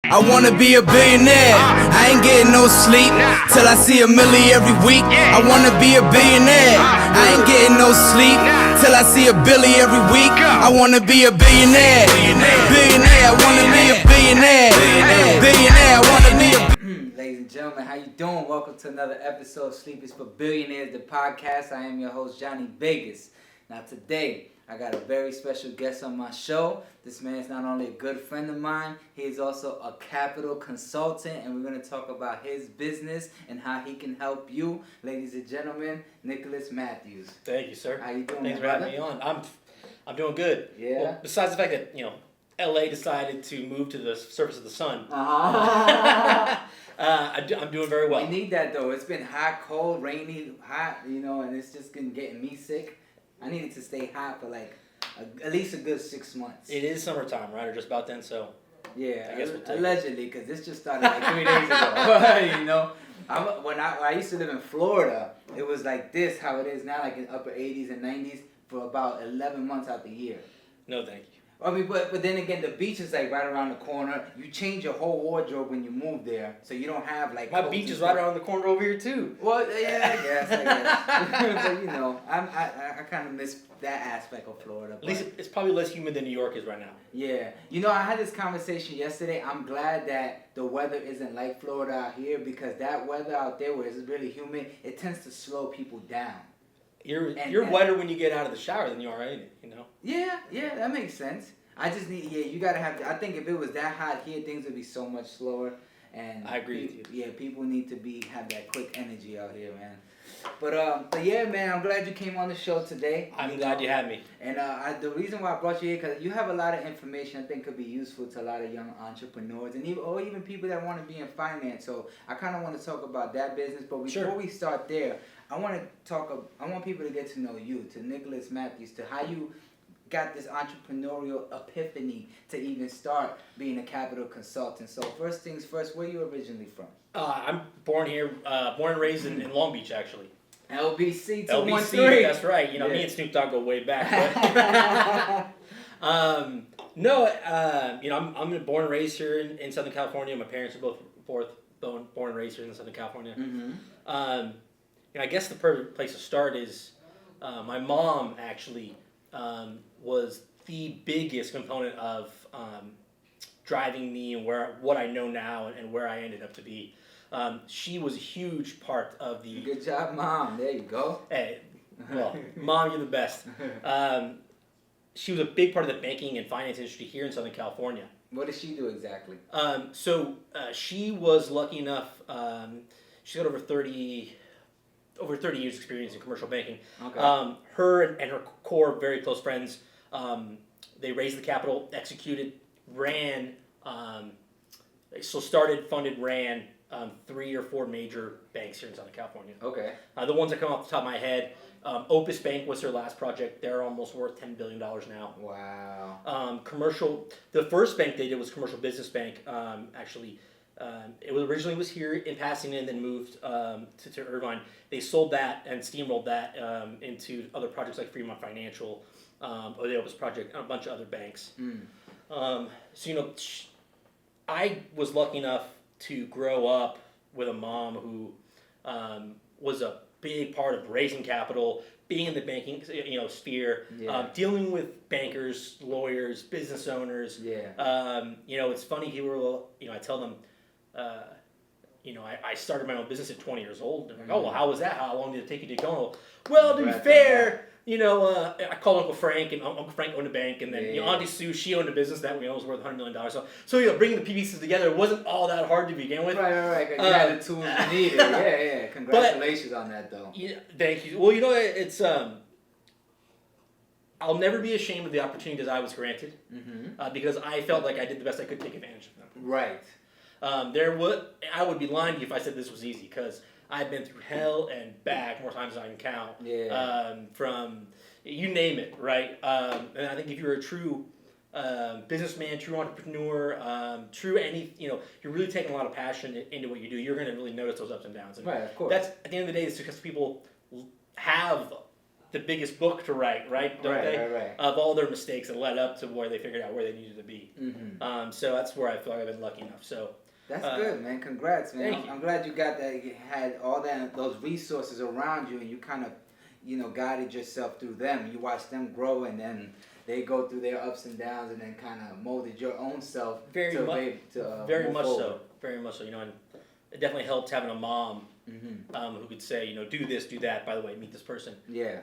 I wanna be a billionaire. I ain't getting no sleep till I see a milli every week. I wanna be a billionaire. I ain't getting no sleep till I see a billy every week. I wanna be a billionaire. Billionaire. I wanna be a billionaire. Billionaire. I wanna be a Ladies and gentlemen, how you doing? Welcome to another episode of Sleep is for Billionaires, the podcast. I am your host, Johnny VEGAZ. Now today, I got a very special guest on my show. This man is not only a good friend of mine, he is also a capital consultant, and we're going to talk about his business and how he can help you. Ladies and gentlemen, Nicholas Matthews. Thank you, sir. How you doing, Thanks for brother? having me on. I'm doing good. Yeah. Well, besides the fact that LA decided to move to the surface of the sun. I'm doing very well. We need that though. It's been hot, cold, rainy, hot, and it's just been getting me sick. I needed to stay hot for like at least a good 6 months. It is summertime, right? Or just about then, so. Yeah, I guess we'll take allegedly, because this just started like 3 days ago. When I used to live in Florida, it was like this, how it is now, like in upper 80s and 90s for about 11 months out the year. No, thank you. I mean, but then again, the beach is like right around the corner. You change your whole wardrobe when you move there, so you don't have like. My beach is right around the corner over here too. Well, yeah, I guess. But I kind of miss that aspect of Florida. At least it's probably less humid than New York is right now. Yeah, I had this conversation yesterday. I'm glad that the weather isn't like Florida out here, because that weather out there where it's really humid, it tends to slow people down. You're wetter when you get out of the shower than you are, ain't it? Yeah, that makes sense. I just need, you gotta have. I think if it was that hot here, things would be so much slower. And I agree with you. Yeah, people need to have that quick energy out here, man. But yeah, man, I'm glad you came on the show today. I'm glad you had me. And the reason why I brought you here, because you have a lot of information I think could be useful to a lot of young entrepreneurs and even people that want to be in finance. So I kind of want to talk about that business. But before we start there, I want people to get to know you, to Nicholas Matthews, to how you got this entrepreneurial epiphany to even start being a capital consultant. So first things first, where are you originally from? I'm born here, born and raised in Long Beach, actually. LBC 213. LBC, that's right. Me and Snoop Dogg go way back. But I'm born and raised here in Southern California. My parents are both born and raised here in Southern California. Mm-hmm. I guess the perfect place to start is my mom actually was the biggest component of driving me and what I know now and where I ended up to be. She was a huge part of the... Good job, Mom. There you go. Hey, well, Mom, you're the best. She was a big part of the banking and finance industry here in Southern California. What did she do exactly? She was lucky enough, she got over 30 years experience in commercial banking. Okay. Her and her core very close friends, they raised the capital, executed, ran, ran 3 or 4 major banks here in Southern California. Okay. The ones that come off the top of my head, Opus Bank was their last project. They're almost worth $10 billion now. Wow. The first bank they did was Commercial Business Bank. It originally was here in Pasadena and then moved to Irvine. They sold that and steamrolled that into other projects like Fremont Financial, or the Opus Project, and a bunch of other banks. I was lucky enough to grow up with a mom who was a big part of raising capital, being in the banking sphere, dealing with bankers, lawyers, business owners. Yeah. It's funny, I tell them, I started my own business at 20 years old. They're like, oh, well, how was that? How long did it take you to get going? Well, to be fair, I called Uncle Frank, and Uncle Frank owned a bank, and then Auntie Sue, she owned a business that was worth $100 million. So bringing the pieces together wasn't all that hard to begin with. Right. You had the tools you needed. Yeah. Congratulations on that, though. Yeah, thank you. Well, it's I'll never be ashamed of the opportunities I was granted, because I felt like I did the best I could to take advantage of them. Right. I would be lying to you if I said this was easy, because I've been through hell and back more times than I can count. Yeah. From you name it, right? And I think if you're a true businessman, true entrepreneur, you're really taking a lot of passion into what you do. You're going to really notice those ups and downs. And right, of course. That's at the end of the day, it's because people have the biggest book to write, right? Don't they? Right. Of all their mistakes that led up to where they figured out where they needed to be. Mm-hmm. So that's where I feel like I've been lucky enough. So that's good, man. Congrats, man. Thank you. I'm glad you got that. You had all those resources around you, and you kind of, guided yourself through them. You watched them grow, and then they go through their ups and downs, and then kind of molded your own self. Very much so. And it definitely helped having a mom who could say, do this, do that. By the way, meet this person. Yeah.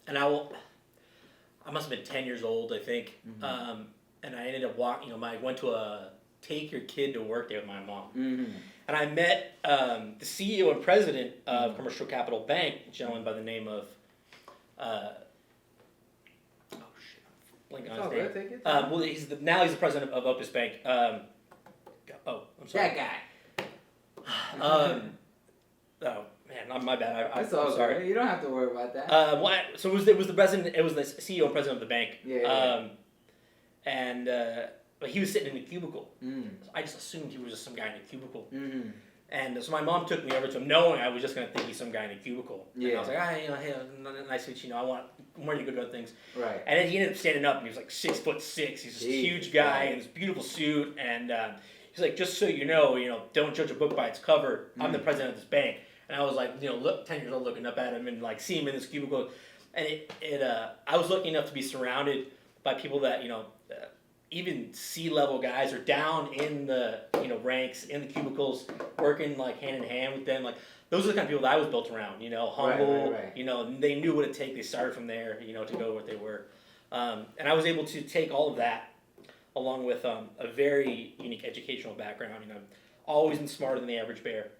And I must have been 10 years old, I think. And I ended up walking. I went to a take your kid to work day with my mom. And I met the CEO and president of Commercial Capital Bank, a gentleman by the name of, I'm blanking on his name. Take it. Well, now he's the president of Opus Bank. I'm sorry. That guy. Oh man, my bad. That's all I'm sorry. good. You don't have to worry about that. So it was the president. It was the CEO and president of the bank. Yeah. But he was sitting in a cubicle. So I just assumed he was just some guy in a cubicle. And so my mom took me over to him, knowing I was just gonna think he's some guy in a cubicle. Yeah. And I was like, hey, nice to meet you. I want more you good about things. Right. And then he ended up standing up, and he was like 6'6". He's a huge guy in this beautiful suit, and he's like, just so you know, don't judge a book by its cover. I'm the president of this bank. And I was like, 10 years old, looking up at him and like seeing him in this cubicle. And I was lucky enough to be surrounded by people that even C-level guys are down in the ranks in the cubicles, working like hand in hand with them. Like those are the kind of people that I was built around. Humble. Right. They knew what it take. They started from there. To go what they were, and I was able to take all of that along with a very unique educational background. I've always been smarter than the average bear.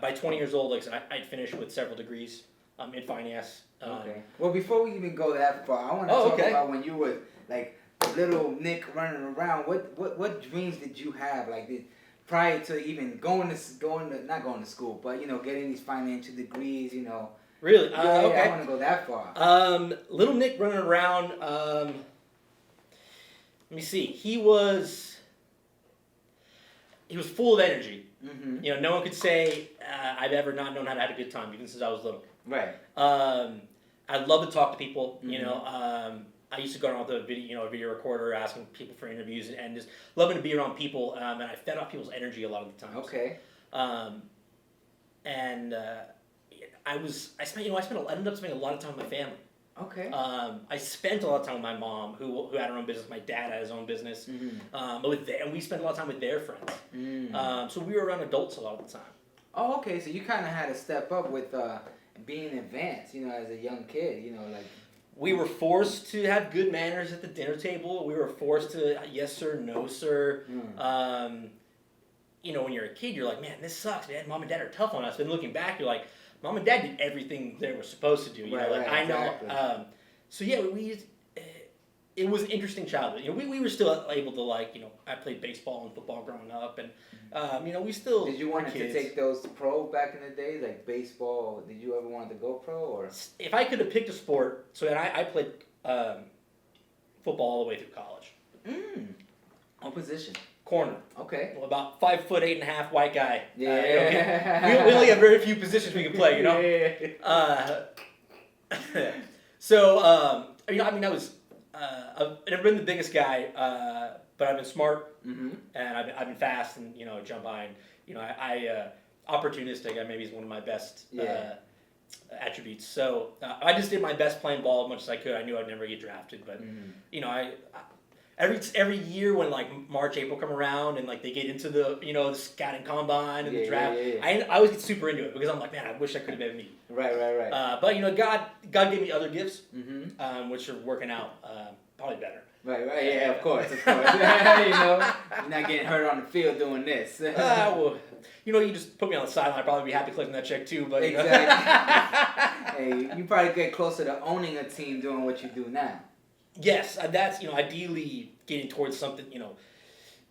By 20 years old, like I said, I'd finished with several degrees in finance. Okay. Well, before we even go that far, I want to talk about when you were like little Nick running around. What dreams did you have? Like prior to even not going to school, but getting these financial degrees. Really? Okay. I want to go that far. Little Nick running around. Let me see. He was full of energy. No one could say I've ever not known how to have a good time, even since I was little. Right. I love to talk to people. I used to go around with a video recorder, asking people for interviews, and just loving to be around people. And I fed off people's energy a lot of the times. Okay. I ended up spending a lot of time with my family. Okay. I spent a lot of time with my mom, who had her own business. My dad had his own business. And we spent a lot of time with their friends. So we were around adults a lot of the time. Oh, okay. So you kind of had to step up with being advanced, as a young kid, like. We were forced to have good manners at the dinner table. We were forced to yes sir, no sir. When you're a kid, you're like, man, this sucks, man. Mom and dad are tough on us. But looking back, you're like, Mom and Dad did everything they were supposed to do. I know. Exactly. So yeah, it was an interesting childhood. We were still able to I played baseball and football growing up, and we still. Did you want to take those pro back in the day, like baseball? Did you ever want to go pro or? If I could have picked a sport, I played football all the way through college. What position? Corner. Okay. Well, about 5'8.5" white guy. Yeah. We only have very few positions we can play. So I was. I've never been the biggest guy, but I've been smart, and I've been fast, and jump high, and I opportunistic. Maybe is one of my best attributes. So I just did my best playing ball as much as I could. I knew I'd never get drafted, but I every year when March, April come around, and they get into the scouting combine and the draft, I always get super into it because I'm like, man, I wish I could have been me. Right. But God gave me other gifts, which are working out probably better. Right. Yeah, of course. You're not getting hurt on the field doing this. Well, you just put me on the sideline. I'd probably be happy collecting that check too. But exactly. Hey, you probably get closer to owning a team doing what you do now. Yes, that's ideally getting towards something,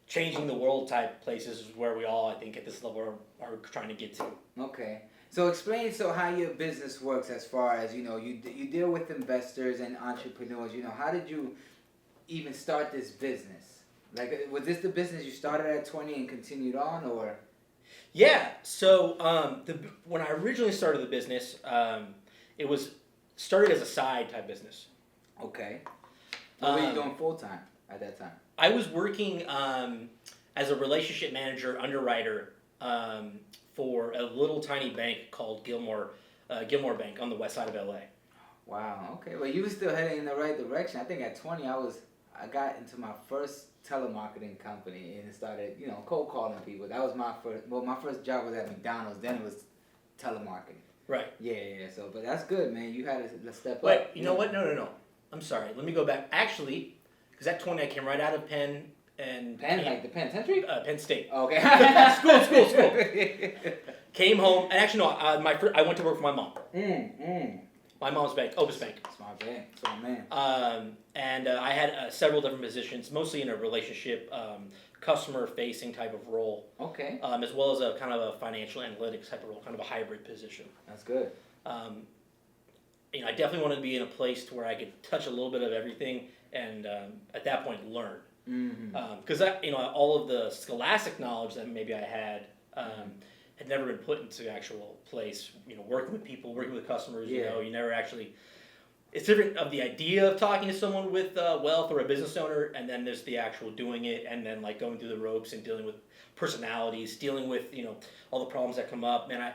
changing the world type places is where we all, I think, at this level are trying to get to. Okay. So explain how your business works as far as, you deal with investors and entrepreneurs. How did you even start this business? Was this the business you started at 20 and continued on, or? Yeah. So when I originally started the business, it was started as a side type business. Okay. What were you doing full time at that time? I was working as a relationship manager, underwriter for a little tiny bank called Gilmore Bank on the west side of LA. Wow. Okay. Well, you were still heading in the right direction. I think at 20, I got into my first telemarketing company and started, cold calling people. That was my first. Well, my first job was at McDonald's. Then it was telemarketing. Right. Yeah. So, but that's good, man. You had to step up. Wait, you know what? No. I'm sorry. Let me go back. Actually, because at 20 I came right out of Penn and like the penitentiary? Penn State. Okay. School. Came home and actually no. I went to work for my mom. My mom's bank, Opus Bank. Smart bank. Smart man. And I had several different positions, mostly in a relationship, customer-facing type of role. Okay. As well as a kind of a financial analytics type of role, kind of a hybrid position. That's good. I definitely wanted to be in a place to where I could touch a little bit of everything, and at that point learn. Because all of the scholastic knowledge that maybe I had had never been put into actual place. Working with people, working with customers. Yeah. You never actually. It's different of the idea of talking to someone with wealth or a business owner, and then there's the actual doing it, and then like going through the ropes and dealing with personalities, dealing with all the problems that come up. Man,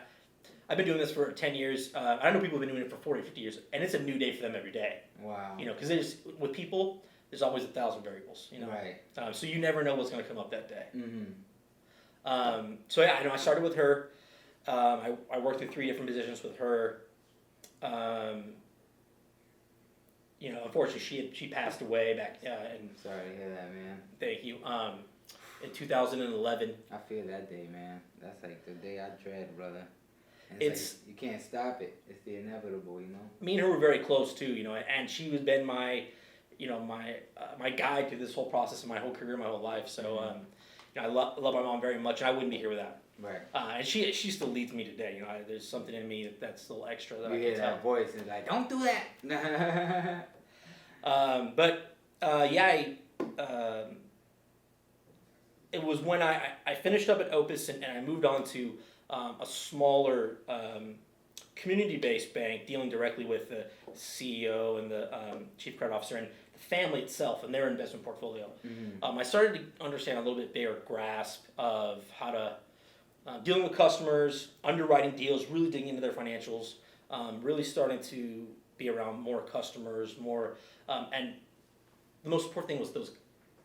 I've been doing this for 10 years. I know people have been doing it for 40, 50 years, and it's a new day for them every day. Wow. Because with people, there's always 1,000 variables. Right. So you never know what's going to come up that day. Mm-hmm. So yeah, I started with her. I worked through 3 different positions with her. Unfortunately, she passed away back in. Sorry to hear that, man. Thank you. In 2011. I feel that day, man. That's like the day I dread, brother. And It's like, you can't stop it. It's the inevitable, Me and her were very close too, and she has been my, my guide through this whole process of my whole career, my whole life. So, I love my mom very much, and I wouldn't be here without. Right. And she still leads me today. There's something in me that's a little extra that I can hear tell. that voice and like, don't do that. It was when I finished up at Opus and I moved on to a smaller community-based bank dealing directly with the CEO and the chief credit officer and the family itself and their investment portfolio. I started to understand a little bit bigger grasp of how to dealing with customers, underwriting deals, really digging into their financials, really starting to be around more customers, and the most important thing was those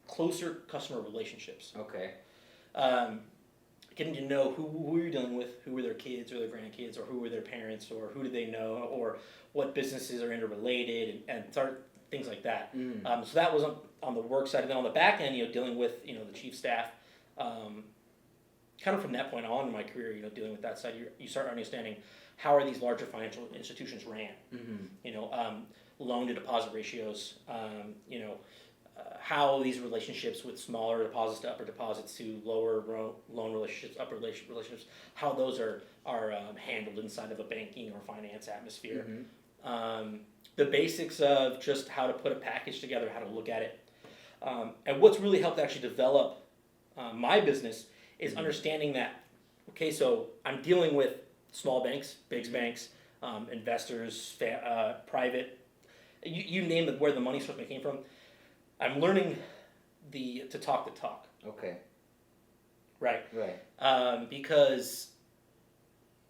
closer customer relationships. Okay. Getting to know who you're dealing with, who were their kids or their grandkids, or who were their parents, or who did they know, or what businesses are interrelated, and start things like that. So that was on the work side, and then on the back end, dealing with the chief staff. Kind of from that point on in my career, dealing with that side, you start understanding how are these larger financial institutions ran. Loan to deposit ratios. How these relationships with smaller deposits to upper deposits to lower loan relationships, upper relationships, how those are handled inside of a banking or finance atmosphere. The basics of just how to put a package together, how to look at it. And what's really helped actually develop my business is understanding that, okay, so I'm dealing with small banks, big banks, investors, private, you name it, where the money source came from. I'm learning to talk the talk. Okay. Right. Because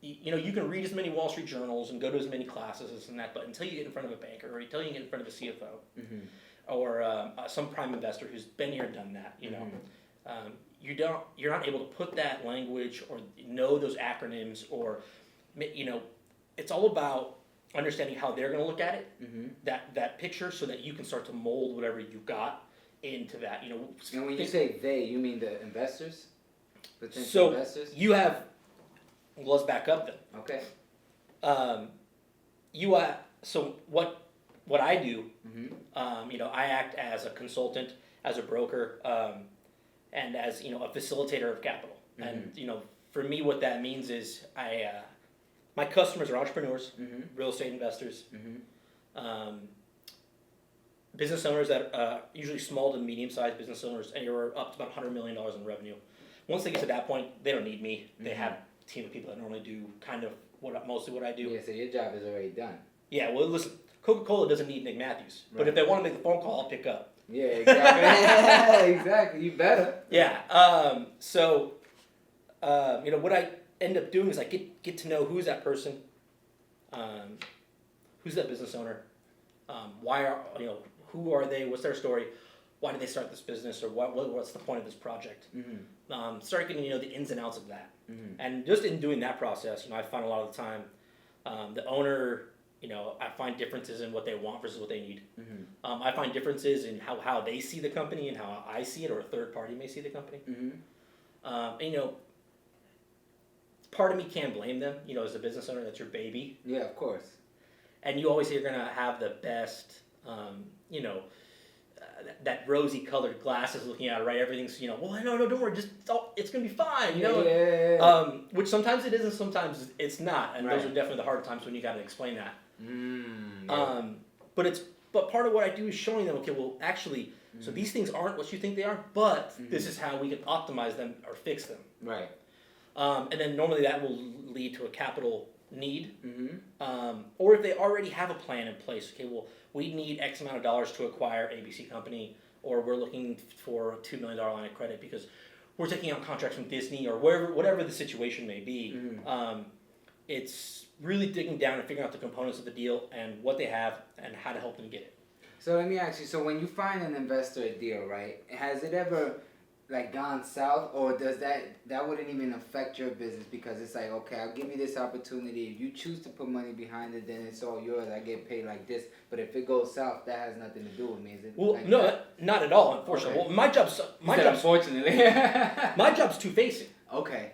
you can read as many Wall Street journals and go to as many classes and that, but until you get in front of a banker or until you get in front of a CFO or some prime investor who's been here and done that, you're not able to put that language or know those acronyms or it's all about understanding how they're going to look at it, that picture, so that you can start to mold whatever you've got into that. And when you say they, you mean the investors, potential investors. You have. Well, let's back up then. Okay. So what I do, I act as a consultant, as a broker, and as a facilitator of capital. And for me, what that means is my customers are entrepreneurs, real estate investors, business owners that usually small to medium-sized business owners, and you're up to about $100 million in revenue. Once they get to that point, they don't need me. They have a team of people that normally do kind of mostly what I do. Yeah, so your job is already done. Yeah, well, listen, Coca-Cola doesn't need Nick Matthews, but if they want to make the phone call, I'll pick up. Yeah, exactly. Exactly. You better. Yeah. So, what I end up doing is I get to know who's that person, who's that business owner, who are they, what's their story, why did they start this business, or what's the point of this project. Mm-hmm. Start getting the ins and outs of that, and just in doing that process, I find a lot of the time, the owner. I find differences in what they want versus what they need. Mm-hmm. I find differences in how they see the company and how I see it, or a third party may see the company. Mm-hmm. Part of me can't blame them. As a business owner, that's your baby. Yeah, of course. And you always say you're gonna have the best, that rosy colored glasses looking at it, right? Everything's, well, no, don't worry, it's gonna be fine, Yeah. Which sometimes it is and sometimes it's not, and right. those are definitely the hard times when you gotta explain that. Yeah. But part of what I do is showing them, okay, well, actually, so these things aren't what you think they are, but this is how we can optimize them or fix them. Right. And then normally that will lead to a capital need. Or if they already have a plan in place, okay, well, we need X amount of dollars to acquire ABC company, or we're looking for a $2 million line of credit because we're taking out contracts from Disney, or whatever the situation may be. It's really digging down and figuring out the components of the deal and what they have and how to help them get it. So let me ask you, so when you find an investor deal, right, has it ever gone south, or does that wouldn't even affect your business because it's like, okay, I'll give you this opportunity. If you choose to put money behind it, then it's all yours. I get paid like this. But if it goes south, that has nothing to do with me. Is it? Well, no, not at all, unfortunately. Okay. Well, my job's unfortunately. my job's two-facing. Okay.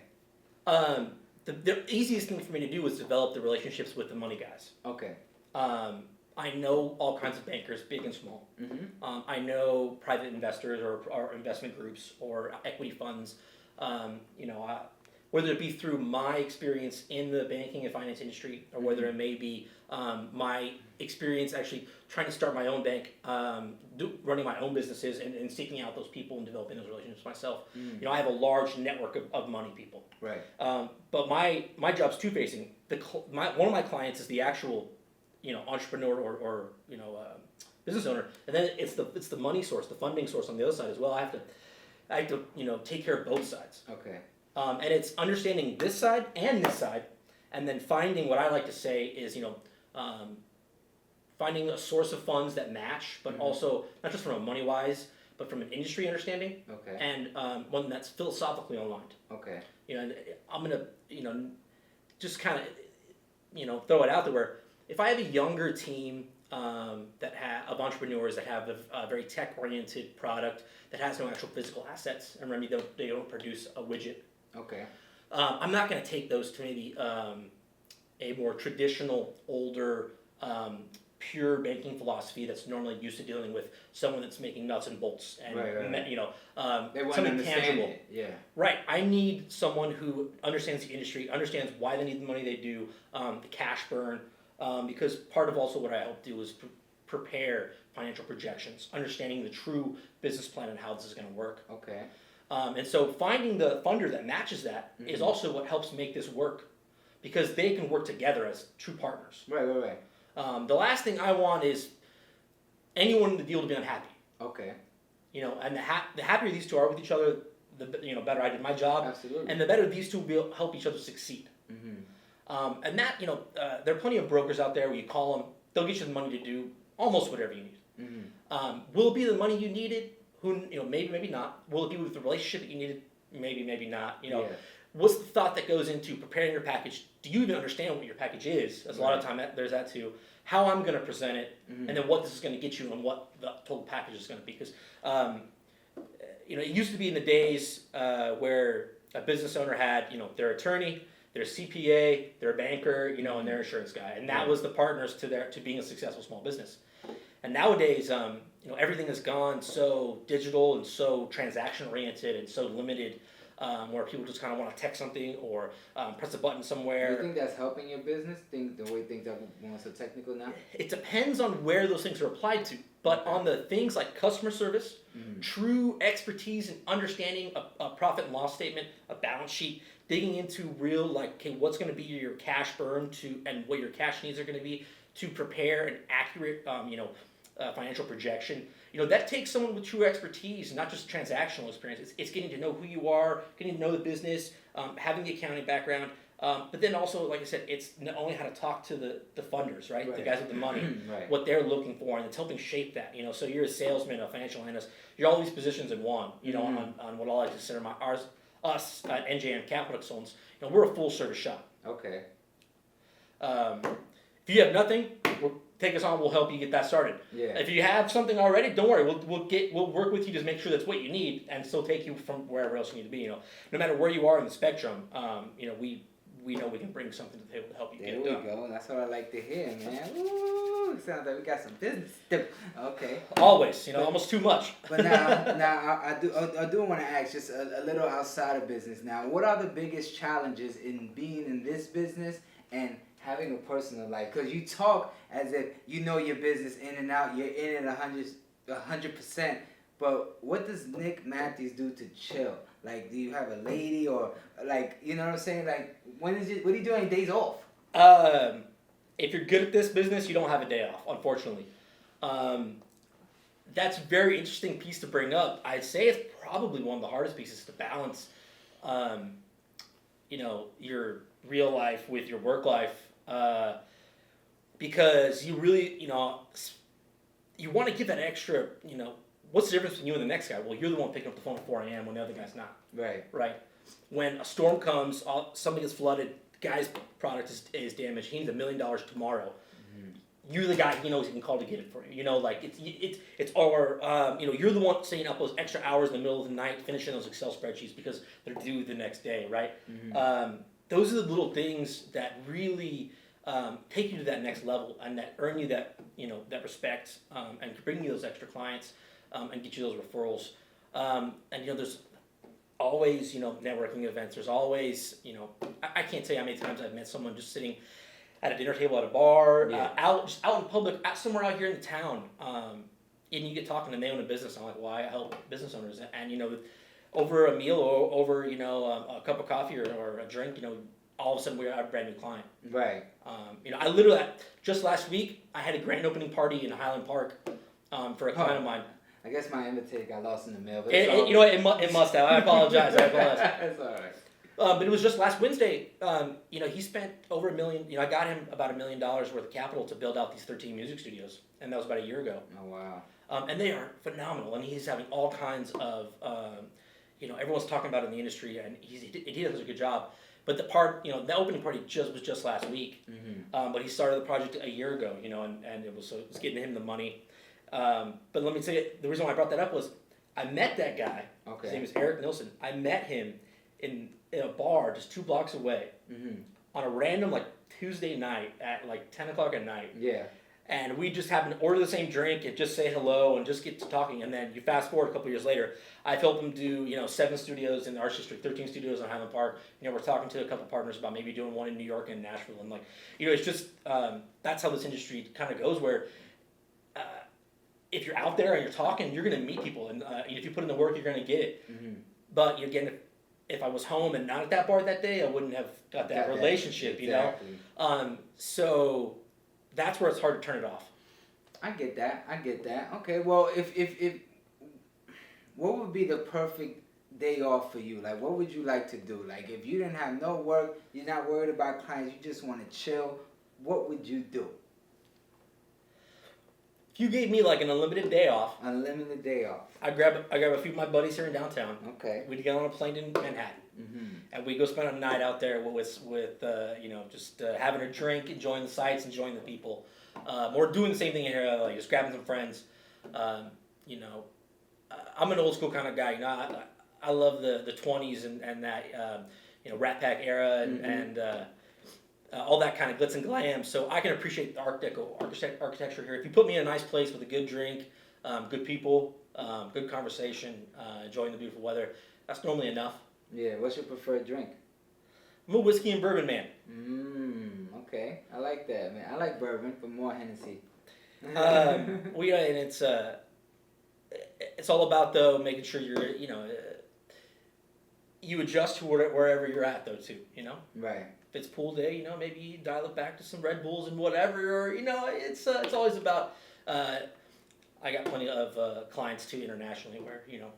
The easiest thing for me to do is develop the relationships with the money guys. Okay. I know all kinds of bankers, big and small. I know private investors or investment groups or equity funds. Whether it be through my experience in the banking and finance industry, or whether it may be my experience actually trying to start my own bank, running my own businesses, and seeking out those people and developing those relationships myself. I have a large network of money people. Right. But my job's two-facing. One of my clients is the actual entrepreneur or business owner, and then it's the money source, the funding source on the other side as well. I have to take care of both sides. Okay. And it's understanding this side, and then finding what I like to say is finding a source of funds that match, but also not just from a money wise, but from an industry understanding. Okay. And one that's philosophically aligned. Okay. And I'm gonna just kind of throw it out there where, if I have a younger team of entrepreneurs that have a very tech-oriented product that has no actual physical assets, and remember, they don't produce a widget. Okay. I'm not going to take those to maybe a more traditional, older, pure banking philosophy that's normally used to dealing with someone that's making nuts and bolts and they want something to tangible. It. Yeah. Right. I need someone who understands the industry, understands why they need the money they do, the cash burn. Because part of also what I help do is prepare financial projections, understanding the true business plan and how this is going to work. Okay. And so finding the funder that matches that is also what helps make this work, because they can work together as true partners. Right. The last thing I want is anyone in the deal to be unhappy. Okay. And the happier these two are with each other, the better I did my job. Absolutely. And the better these two will help each other succeed. And that, there are plenty of brokers out there where you call them, they'll get you the money to do almost whatever you need. Will it be the money you needed? Maybe not. Will it be with the relationship that you needed? Maybe not. What's the thought that goes into preparing your package? Do you even understand what your package is? There's a lot of time there's that too. How I'm going to present it, and then what this is going to get you, and what the total package is going to be. Because it used to be in the days where a business owner had their attorney, their CPA, their banker, and their insurance guy, and that was the partners to being a successful small business. And nowadays, everything has gone so digital and so transaction oriented and so limited, where people just kind of want to text something or press a button somewhere. Do you think that's helping your business? The way things are going so technical now? It depends on where those things are applied to. But on the things like customer service, true expertise in understanding a profit and loss statement, a balance sheet, digging into real, what's going to be your cash burn and what your cash needs are going to be, to prepare an accurate, financial projection. That takes someone with true expertise, not just transactional experience. It's getting to know who you are, getting to know the business, having the accounting background. But then also, like I said, it's not only how to talk to the funders, right? The guys with the money, Right. what they're looking for, and it's helping shape that. So you're a salesman, a financial analyst, you're all these positions in one. On what I like to consider us at NJM Capital Consultants. We're a full service shop. Okay. If you have nothing, take us on. We'll help you get that started. Yeah. If you have something already, don't worry. We'll work with you to make sure that's what you need, and still take you from wherever else you need to be. No matter where you are in the spectrum, we know we can bring something to the table to help you get it done. There we go. That's what I like to hear, man. Ooh, sounds like we got some business to do. Okay. Always, almost too much. But now I do want to ask just a little outside of business. Now, what are the biggest challenges in being in this business and having a personal life? Because you talk as if you know your business in and out. You're in it 100%. But what does Nick Matthews do to chill? Like, do you have a lady or like, you know what I'm saying? Like, what are you doing days off? If you're good at this business, you don't have a day off, unfortunately. That's a very interesting piece to bring up. I'd say it's probably one of the hardest pieces to balance, your real life with your work life, because you really, you want to give that extra, what's the difference between you and the next guy? Well, you're the one picking up the phone at 4 a.m. when the other guy's not. Right. Right. When a storm comes, somebody gets flooded, guy's product is damaged, he needs $1 million tomorrow. Mm-hmm. You're the guy he knows he can call to get it for you. You're the one staying up those extra hours in the middle of the night finishing those Excel spreadsheets because they're due the next day, right? Mm-hmm. Those are the little things that really take you to that next level and that earn you that respect and bring you those extra clients and get you those referrals. There's always networking events. There's always I can't tell you how many times I've met someone just sitting at a dinner table at a bar, out in public, somewhere out here in the town, and you get talking and they own a business. I'm like, well, I help business owners, and over a meal or over a cup of coffee or a drink, all of a sudden we have a brand new client. Right. I literally just last week I had a grand opening party in Highland Park for a client of mine. I guess my invitation got lost in the mail. But it must have. I apologize. It's all right. But it was just last Wednesday. He spent over $1 million. I got him about $1 million worth of capital to build out these 13 music studios, and that was about a year ago. Oh wow. And they are phenomenal, and he's having all kinds of, everyone's talking about it in the industry, and he does a good job. But the opening party was just last week. Mm-hmm. But he started the project a year ago, and it was getting him the money. But let me tell you, the reason why I brought that up was I met that guy. Okay. His name is Eric Nilsson. I met him in a bar just 2 blocks away on a random Tuesday night at 10 o'clock at night. Yeah. And we just happened to order the same drink and just say hello and just get to talking. And then you fast forward a couple years later, I've helped him do 7 studios in the Arts District, 13 studios in Highland Park. We're talking to a couple partners about maybe doing one in New York and Nashville. And it's just that's how this industry kind of goes. Where if you're out there and you're talking, you're going to meet people, and if you put in the work, you're going to get it. Mm-hmm. But again, if I was home and not at that bar that day, I wouldn't have got that relationship. Exactly. So that's where it's hard to turn it off. I get that. Okay, well, if what would be the perfect day off for you? What would you like to do? If you didn't have no work, you're not worried about clients, you just want to chill, what would you do? If you gave me an unlimited day off. Unlimited day off. I grab a few of my buddies here in downtown. Okay. We'd get on a plane in Manhattan. Mm-hmm. And we'd go spend a night out there with just having a drink, enjoying the sights, enjoying the people. Or doing the same thing here, just grabbing some friends. I'm an old school kind of guy. I love the 20s and that Rat Pack era and all that kind of glitz and glam. So I can appreciate the architecture here. If you put me in a nice place with a good drink, good people, good conversation, enjoying the beautiful weather, that's normally enough. Yeah, what's your preferred drink? I'm a whiskey and bourbon man. Okay. I like that, man. I like bourbon, but more Hennessy. And it's all about though making sure you're you adjust to wherever you're at though too. You know. Right. If it's pool day, you know, maybe you dial it back to some Red Bulls and whatever, or you know, it's always about. I got plenty of clients too internationally where you know.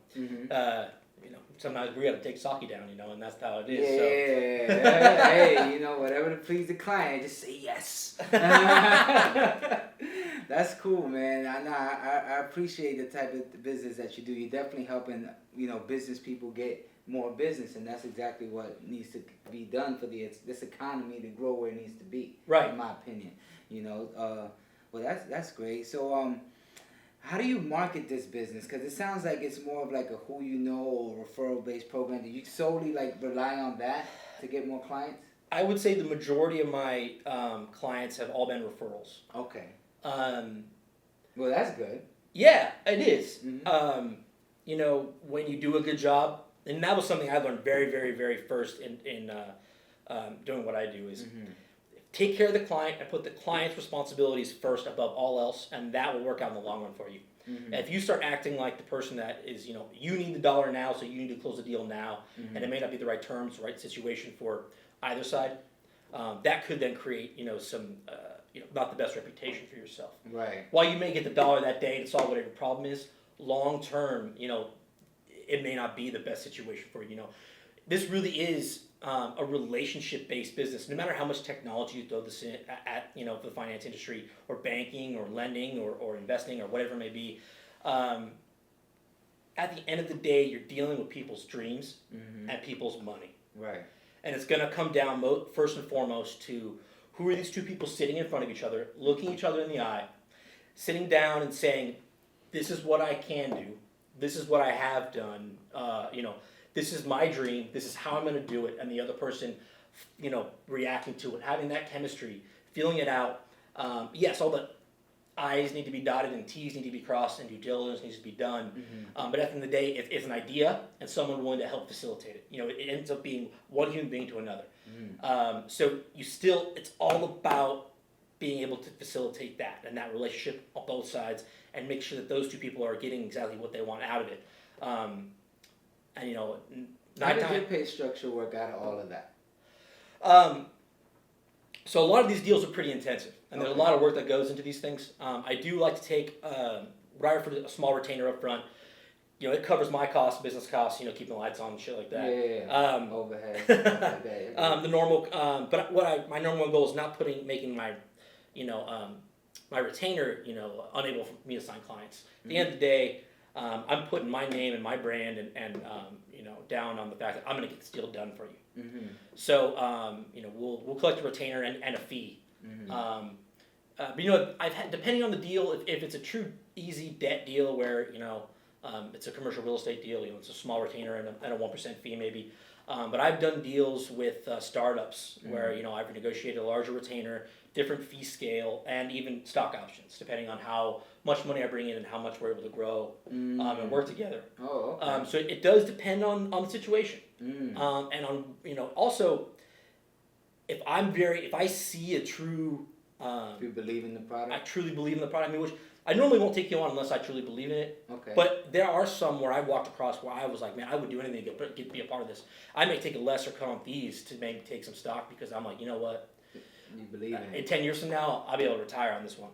You know, sometimes we got to take sake down, you know, and that's how it is. Yeah, so. Hey, you know, whatever to please the client, just say yes. That's cool, man. I appreciate the type of business that you do. You're definitely helping, you know, business people get more business, and that's exactly what needs to be done for this economy to grow where it needs to be. Right. In my opinion, you know. Well, that's great. So, how do you market this business? Because it sounds like it's more of like a who you know or referral-based program. Do you solely like rely on that to get more clients? I would say the majority of my clients have all been referrals. Okay. Well, that's good. Yeah, it is. Mm-hmm. You know, when you do a good job, and that was something I learned very, very, very first in doing what I do is take care of the client and put the client's responsibilities first above all else, and that will work out in the long run for you. If you start acting like the person that is, you know, you need the dollar now, so you need to close the deal now, and it may not be the right terms, right situation for either side, that could then create, you know, some, you know, not the best reputation for yourself. Right. While you may get the dollar that day to solve whatever problem is, long term, you know, it may not be the best situation for you. You know, this really is a relationship-based business. No matter how much technology you throw this in at you know, the finance industry or banking or lending or investing or whatever it may be, at the end of the day, you're dealing with people's dreams and people's money. Right. And it's going to come down first and foremost to who are these two people sitting in front of each other, looking each other in the eye, sitting down and saying, this is what I can do, this is what I have done, you know, this is my dream, this is how I'm going to do it, and the other person, you know, reacting to it, having that chemistry, feeling it out. Yes, all the I's need to be dotted and T's need to be crossed and due diligence needs to be done. But at the end of the day, it's an idea and someone willing to help facilitate it. You know, it ends up being one human being to another. So it's all about being able to facilitate that and that relationship on both sides and make sure that those two people are getting exactly what they want out of it. And you know, how does your pay structure work out of all of that? So a lot of these deals are pretty intensive, and there's a lot of work that goes into these things. I do like to take what I refer to a small retainer up front. You know, it covers my costs, business costs, you know, keeping the lights on and shit like that. Yeah. Overhead. The normal, but my normal goal is not making my, you know, my retainer, you know, unable for me to sign clients. At the end of the day, I'm putting my name and my brand and you know, down on the fact that I'm going to get this deal done for you. So, you know, we'll collect a retainer and a fee. But you know, depending on the deal, if it's a true easy debt deal where, you know, it's a commercial real estate deal, you know, it's a small retainer and a 1% fee maybe. But I've done deals with startups where, you know, I've negotiated a larger retainer, different fee scale, and even stock options, depending on how much money I bring in and how much we're able to grow and work together. So it does depend on the situation. And on, you know, also, if I see a true... if you believe in the product? I truly believe in the product. I mean, which I normally won't take you on unless I truly believe in it. Okay. But there are some where I walked across where I was like, man, I would do anything to be a part of this. I may take a lesser cut on fees to maybe take some stock because I'm like, you know what? You believe in it. In 10 years from now, I'll be able to retire on this one.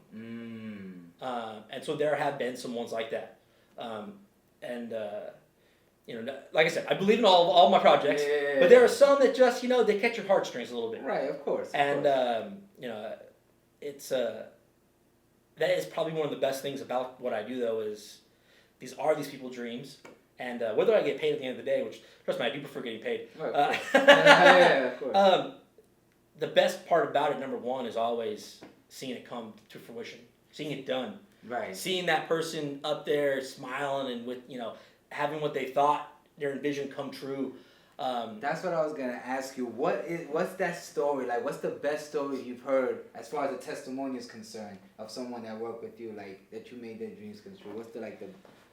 And so there have been some ones like that. You know, like I said, I believe in all my projects, but there are some that just, you know, they catch your heartstrings a little bit. Right, of course. And, you know, it's... that is probably one of the best things about what I do, though, is these people's dreams. And whether I get paid at the end of the day, which, trust me, I do prefer getting paid. Right, of course. The best part about it, number one, is always seeing it come to fruition, seeing it done. Right. Seeing that person up there smiling and with, you know, having what they thought their vision come true. That's what I was gonna ask you. What's that story like? What's the best story you've heard as far as the testimony is concerned of someone that worked with you, like that you made their dreams come true? What's the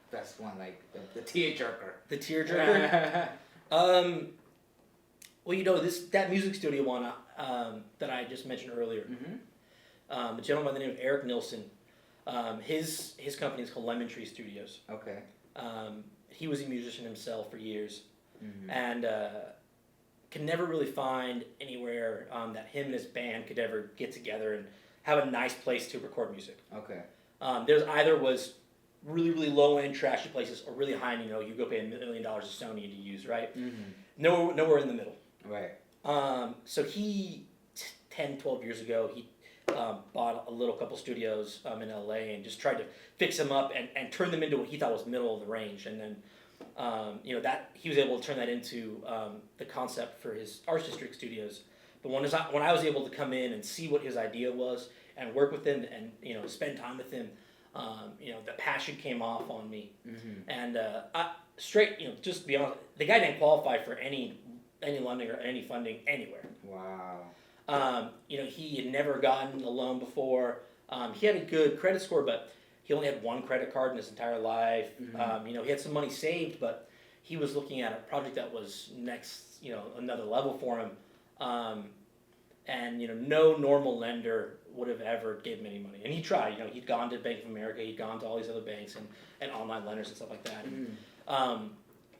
best one, like the tearjerker? The tearjerker. Well, you know, that music studio one that I just mentioned earlier. A gentleman by the name of Eric Nilsson. His company is called Lemon Tree Studios. Okay. He was a musician himself for years. and can never really find anywhere that him and his band could ever get together and have a nice place to record music. Okay. There's either was really, really low end trashy places or really high end, you go pay $1 million to Sony to use, right? Nowhere in the middle. Right. So he 10, 12 years ago, he bought a little couple studios in LA and just tried to fix them up and turn them into what he thought was middle of the range. And then, that he was able to turn that into the concept for his Arts District studios. But when I was able to come in and see what his idea was and work with him and, spend time with him, the passion came off on me. And just to be honest, the guy didn't qualify for any lending or any funding anywhere. Wow. He had never gotten a loan before. He had a good credit score, but he only had one credit card in his entire life. He had some money saved, but he was looking at a project that was next, another level for him. No normal lender would have ever gave him any money. And he tried, he'd gone to Bank of America, he'd gone to all these other banks and online lenders and stuff like that.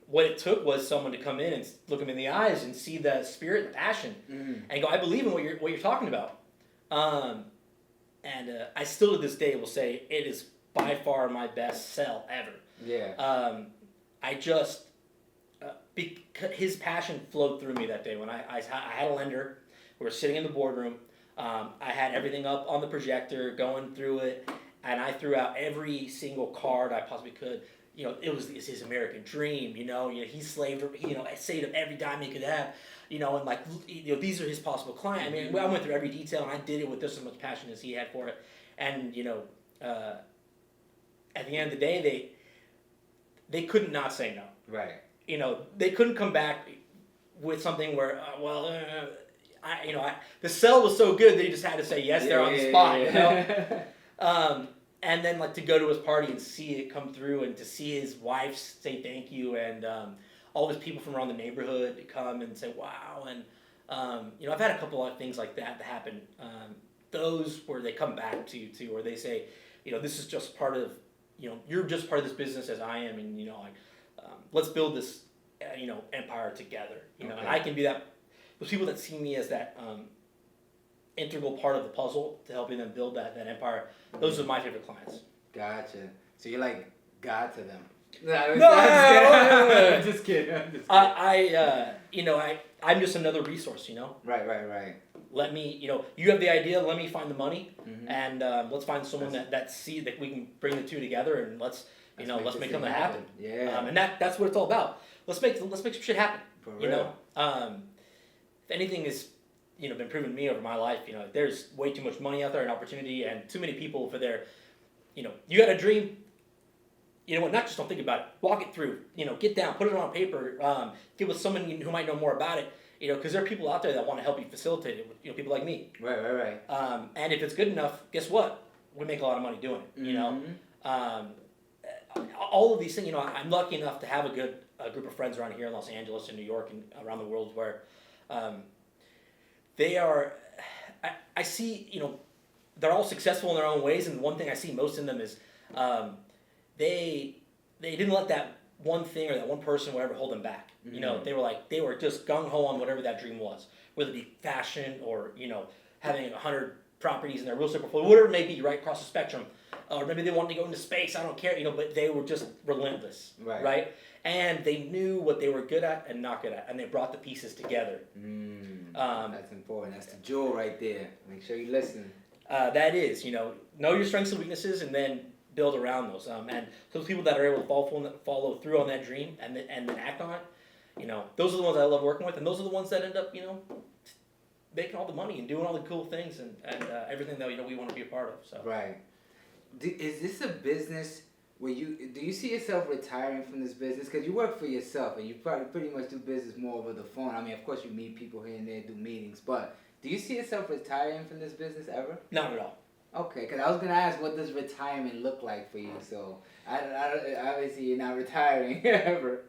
What it took was someone to come in and look him in the eyes and see the spirit and the passion and go, I believe in what you're talking about. I still to this day will say it is by far my best sell ever. Yeah. His passion flowed through me that day when I had a lender. We were sitting in the boardroom. I had everything up on the projector, going through it, and I threw out every single card I possibly could. It's his American dream. He saved every dime he could have. These are his possible clients. I mean, I went through every detail, and I did it with just as much passion as he had for it. And at the end of the day, they couldn't not say no. Right. They couldn't come back with something where, the sell was so good they just had to say yes there on the spot. And then to go to his party and see it come through, and to see his wife say thank you, and all his people from around the neighborhood to come and say wow. And I've had a couple of things like that happen. Those where they come back to you too, where they say, this is just part of, you're just part of this business as I am, and let's build this, empire together. And I can be that. Those people that see me as that integral part of the puzzle to helping them build that empire, those are my favorite clients. Gotcha. So you're like God to them. I'm just kidding. I'm just another resource, Right. Let me, you have the idea, let me find the money, and let's find someone that we can bring the two together, and let's make something happen. Yeah. And that's what it's all about. Let's make some shit happen. For real. If anything has, been proven to me over my life, there's way too much money out there and opportunity, and too many people for their, you got a dream. Not just don't think about it. Walk it through. Get down, put it on paper. Get with someone who might know more about it. Because there are people out there that want to help you facilitate it. With, people like me. Right. And if it's good enough, guess what? We make a lot of money doing it. All of these things. I'm lucky enough to have a good group of friends around here in Los Angeles and New York and around the world where they are. I see. They're all successful in their own ways, and one thing I see most in them is. They didn't let that one thing or that one person, whatever, hold them back. They were just gung ho on whatever that dream was, whether it be fashion or having 100 properties in their real estate portfolio, whatever it may be, right across the spectrum, or maybe they wanted to go into space. I don't care, but they were just relentless, right? And they knew what they were good at and not good at, and they brought the pieces together. That's important. That's the jewel right there. Make sure you listen. That is, know your strengths and weaknesses, and then build around those. And those people that are able to follow through on that dream and then act on it, those are the ones I love working with, and those are the ones that end up, making all the money and doing all the cool things and everything that we want to be a part of. So. Right. Is this a business where do you see yourself retiring from this business? Because you work for yourself and you probably pretty much do business more over the phone. I mean, of course you meet people here and there, do meetings, but do you see yourself retiring from this business ever? Not at all. Okay, because I was going to ask, what does retirement look like for you? So, obviously, you're not retiring ever.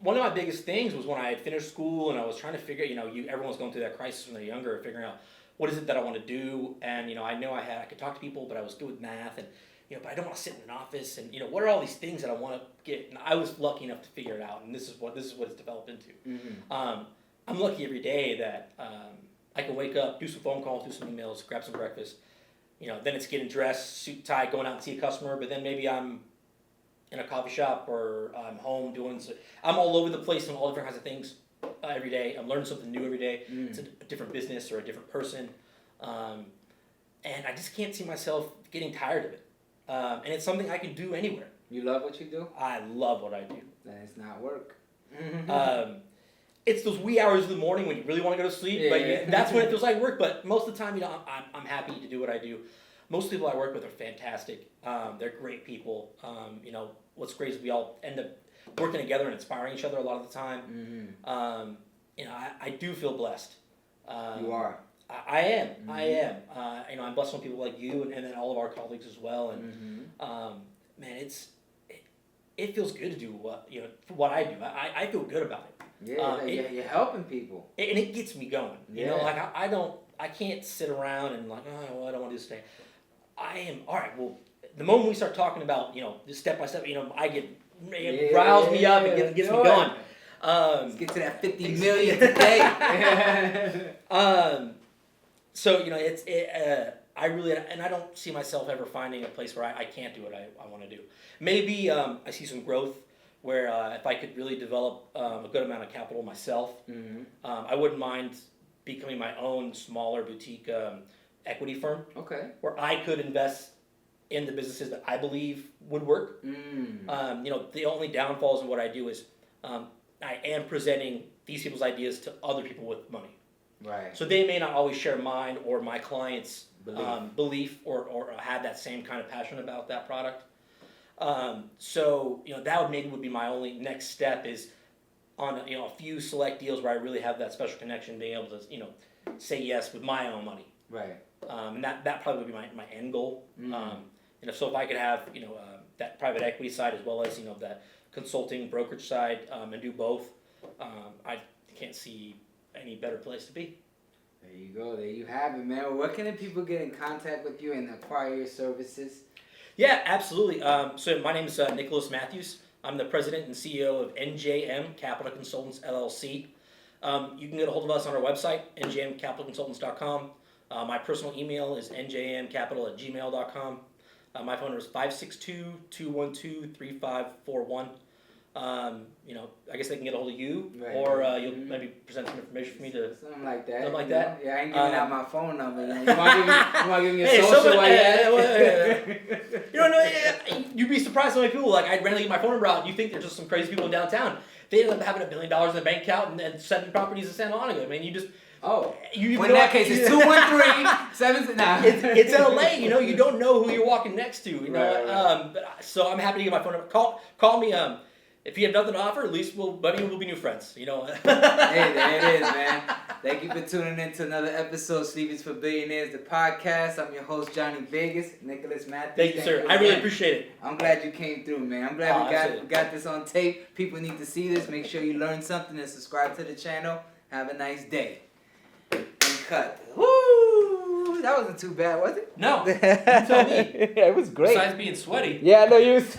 One of my biggest things was when I had finished school and I was trying to figure, everyone's going through that crisis when they're younger, figuring out what is it that I want to do. And, I know I could talk to people, but I was good with math. And but I don't want to sit in an office, and what are all these things that I want to get? And I was lucky enough to figure it out, and this is what it's developed into. I'm lucky every day that I can wake up, do some phone calls, do some emails, grab some breakfast. Then it's getting dressed, suit, tie, going out and see a customer. But then maybe I'm in a coffee shop or I'm home doing. I'm all over the place on all different kinds of things every day. I'm learning something new every day. It's a different business or a different person, and I just can't see myself getting tired of it. And it's something I can do anywhere. You love what you do? I love what I do. Then it's not work. It's those wee hours of the morning when you really want to go to sleep. Yeah. That's when it feels like work. But most of the time, I'm happy to do what I do. Most people I work with are fantastic. They're great people. What's great is we all end up working together and inspiring each other a lot of the time. I do feel blessed. You are. I am. I am. I'm blessed with people like you and then all of our colleagues as well. And man, it feels good to do what I do. I feel good about it. Yeah, you're helping people, and it gets me going. I can't sit around and I don't want to do this today. I am all right. Well, the moment we start talking about this step by step, it riles me up and gets me going. Let's get to that 50 million today. So I really, and I don't see myself ever finding a place where I can't do what I want to do. Maybe I see some growth where if I could really develop a good amount of capital myself, I wouldn't mind becoming my own smaller boutique equity firm. Okay. Where I could invest in the businesses that I believe would work. The only downfalls in what I do is I am presenting these people's ideas to other people with money. Right. So they may not always share mine or my client's belief or have that same kind of passion about that product. That would be my only next step is on a few select deals where I really have that special connection, being able to say yes with my own money. Right. And that probably would be my end goal. So if I could have that private equity side as well as that consulting brokerage side and do both, I can't see any better place to be. There you go. There you have it, man. Where can the people get in contact with you and acquire your services? Yeah, absolutely. So my name is Nicholas Matthews. I'm the president and CEO of NJM Capital Consultants, LLC. You can get a hold of us on our website, njmcapitalconsultants.com. My personal email is njmcapital@gmail.com. My phone number is 562-212-3541. I guess they can get a hold of you, right, or you'll maybe present some information for me to... Something like that. Something like that? Yeah, I ain't giving out my phone number. You want to give me a social while You'd be surprised how many people, I randomly get my phone number out, and you think there's just some crazy people in downtown. They end up having $1 billion in the bank account and 7 properties in Santa Monica. I mean, you just... Oh, in that case, it's 213-7... Nah. It's LA, you don't know who you're walking next to, Right. So I'm happy to get my phone number. Call me, if you have nothing to offer, at least we'll be new friends, Hey, there it is, man. Thank you for tuning in to another episode of Sleepers for Billionaires, the podcast. I'm your host, Johnny Vegas, Nicholas Matthews. Thank you, sir. I really appreciate it. I'm glad you came through, man. I'm glad we got this on tape. People need to see this. Make sure you learn something and subscribe to the channel. Have a nice day. And cut. Woo! That wasn't too bad, was it? No. You tell me. It was great. Besides being sweaty. Yeah, I know you was...